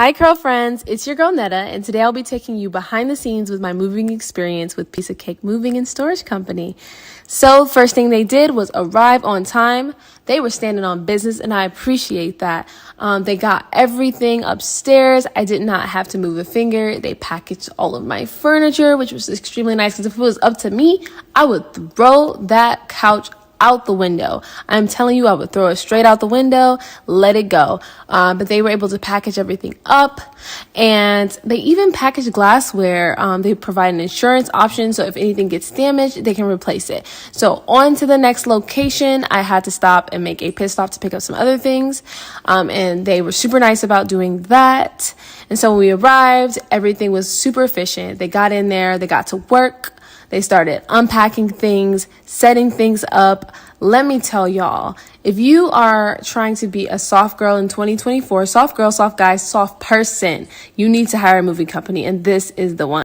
Hi curl friends, it's your girl Netta, and today I'll be taking you behind the scenes with my moving experience with Piece of Cake Moving and Storage Company. So first thing they did was arrive on time. They were standing on business and I appreciate that. They got everything upstairs. I did not have to move a finger. They packaged all of my furniture, which was extremely nice because if it was up to me, I would throw that couch out the window. I'm telling you, I would throw it straight out the window, let it go. But they were able to package everything up, and they even packaged glassware. They provide an insurance option, so if anything gets damaged, they can replace it. So on to the next location, I had to stop and make a pit stop to pick up some other things, and they were super nice about doing that. And so when we arrived, everything was super efficient. They got in there, they got to work. They started unpacking things, setting things up. Let me tell y'all, if you are trying to be a soft girl in 2024, soft girl, soft guy, soft person, you need to hire a moving company, and this is the one.